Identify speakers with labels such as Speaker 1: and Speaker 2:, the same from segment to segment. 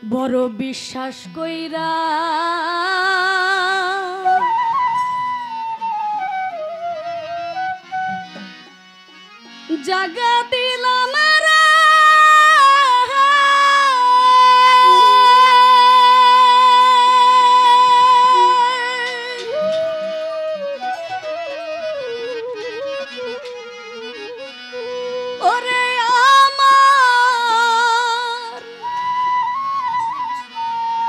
Speaker 1: বড় বিশ্বাস কইরা জাগা দিলাম রে ওরে আমার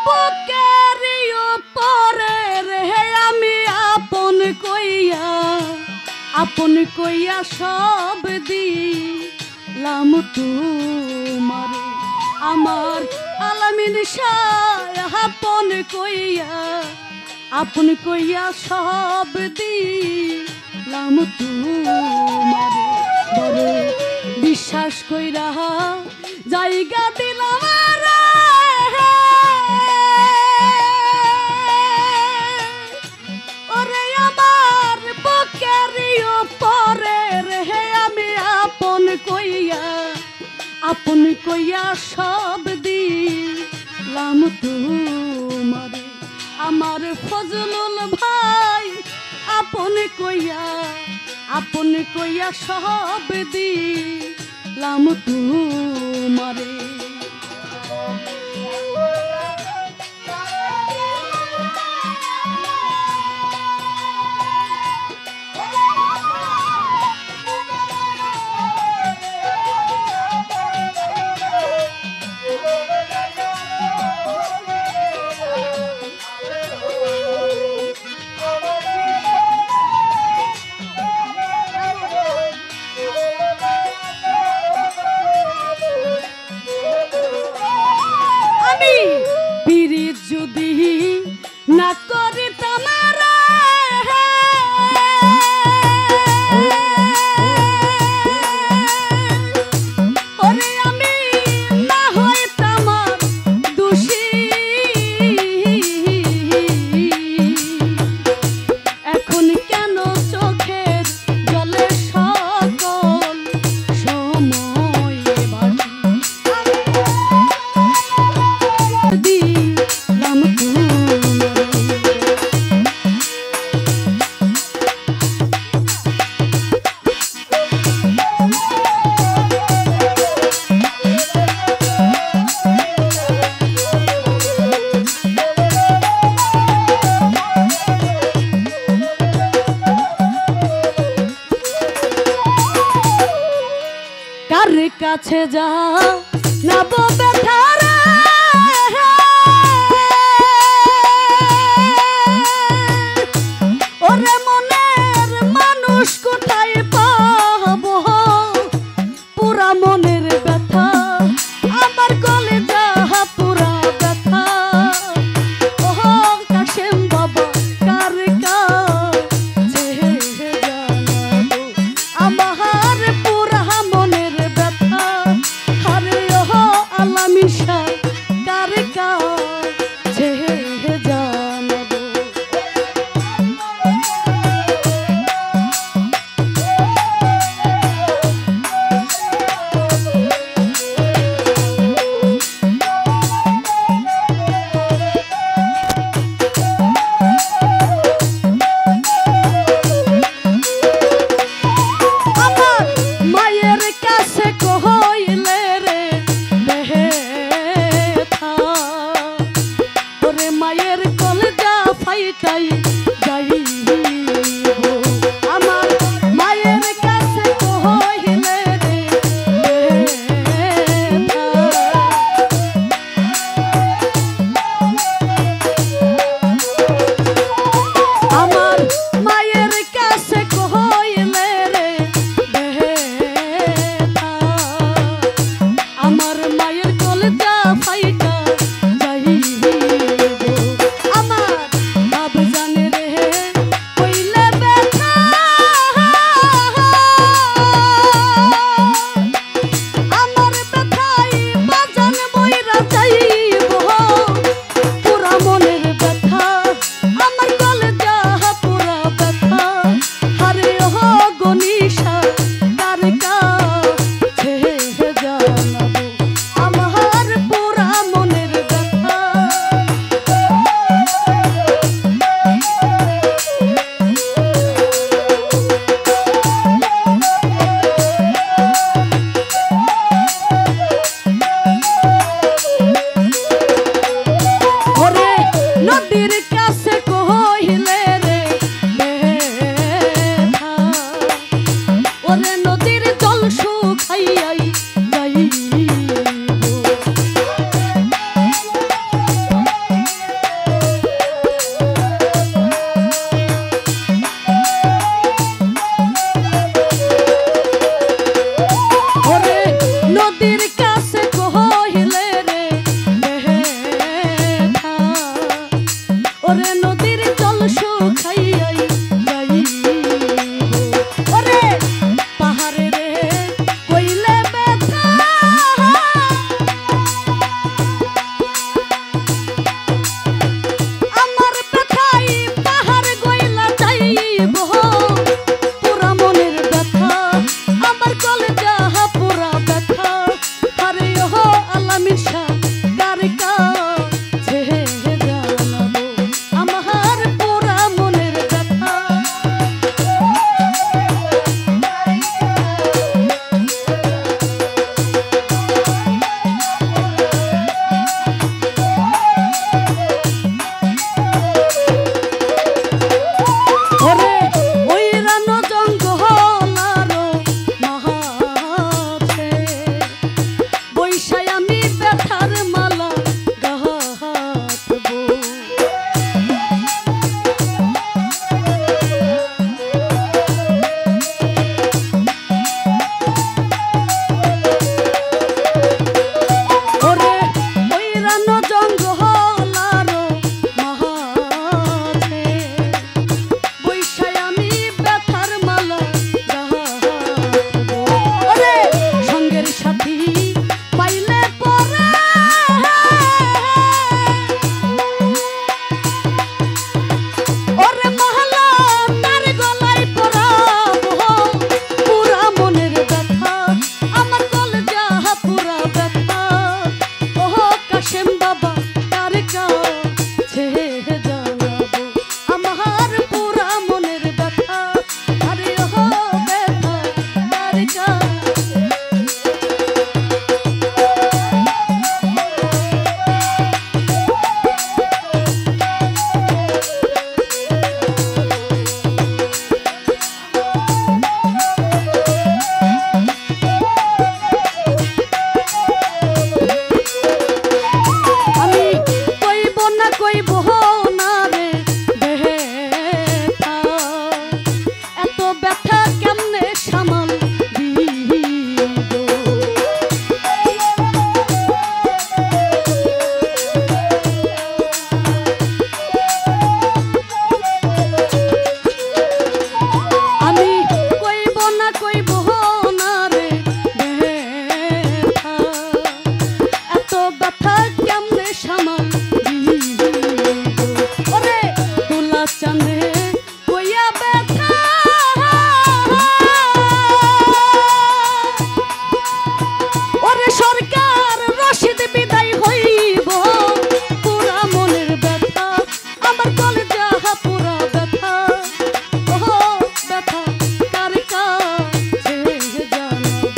Speaker 1: বুকেরিও পরে রে আমি আপন কইয়া সব দিলাম তোমারে আমার আলামিন শাহ আপন কইয়া সব দিলাম তোমারে বড় বিশ্বাস কইরা জায়গা দিলাম আপন কইয়া সব দিলাম তোমারে আমার ফজলুল ভাই আপন কইয়া সব দিলাম তোমারে যদি না করিতাম ওরে আমি না হইতাম দোষী এখন কেন চোখের জলে সকল সময় ভাসি কার কাছে যা না ব্যথারা ওরে মনের মানুষ কোথায় পাবো পুরা মনের ব্যথা আমার গলে যাহা পুরা ব্যথা ও কাশেম বাবা কার কাছে জানাবো আমার পুরা মনের ব্যথা আরে ও আলামিন শাহ কার কাছে জানাবো কাছে কহিলে রে ব্যথা ওরে নদীর জল শুকাইয়াই যাইব ওরে পাহাড়ে রে কইলে ব্যথা আমার ব্যথাই পাহাড় গইলা যাইব পুরা মনের ব্যথা আমার কলেজা পুরা ব্যথা আরে ও আলামিন শাহ কার কাছে জানাবো আমার পুরা মনের ব্যথা ওরে ওই রানো জঙ্গল আরো মাঝে বৈশায় আমি ব্যথার মালা গাঁথবো ওরে ওই রানো জঙ্গল আরো মাঝে বৈশায় আমি ব্যথার মালা গাঁথবো ওরে সঙ্গের সাথী পাইলে পরে ওরে মহলা তার গলায় পরাবো পুরা মনের ব্যথা আমার কলেজা পুরা ব্যথা ও কাশেম বাবা কার কাছে জানাবো আমার পুরা মনের ব্যথা আরে ও ব্যথা কার কাছে আমি কইব না রে ব্যথা এত ব্যথা কেমনে সামাল দিব আমি কইব না রে ব্যথা এত ব্যথা কেমনে সামাল দিব ওরে তুলা চাঁদে কইয়া ব্যথা ওরে সরকার রশিদ বিদায় হইব পুরা মনের ব্যথা আমার কলেজা পুরা ব্যথা ও ব্যথা কার কাছে জানাবো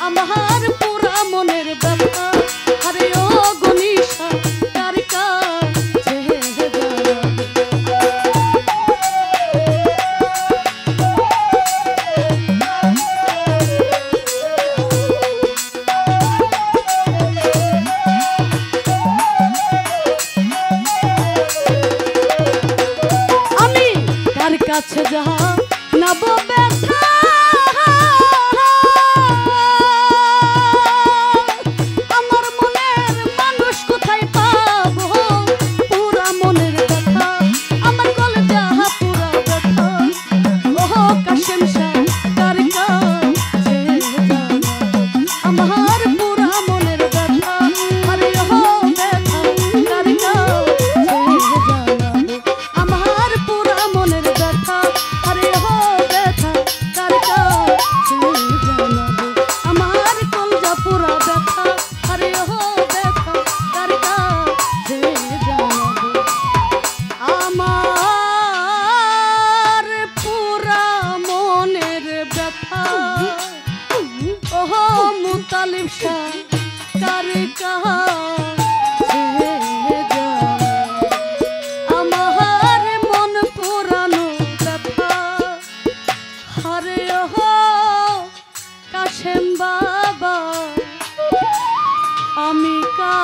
Speaker 1: আমার পুরা মনের ব্যথা আরে ও গনিশা কার কাছে জানাবো আমি কার কাছে জানাবো ব্যথা আমার মনের মানুষ কোথায় পাবো পুরা মনের ব্যথা আমার কলেজা পুরা ব্যথা ও কাশেম শাহ কার কাছে জানাবো আমার পুরা মনের ব্যথা আরে ও ব্যথা কার কাছে জানাবো আমার পুরা মনের ব্যথা আরে ও ব্যথা কার কাছে জানাবো আমার কলজা পুরা ব্যথা আরে ও ব্যথা কার কাছে জানাবো আমার পুরা মনের ব্যথা ও মুতালিব শাহ কার কাছে জানাবো আমার মন পুরানো ব্যথা আরে ও কাশেম বাবা আমি কা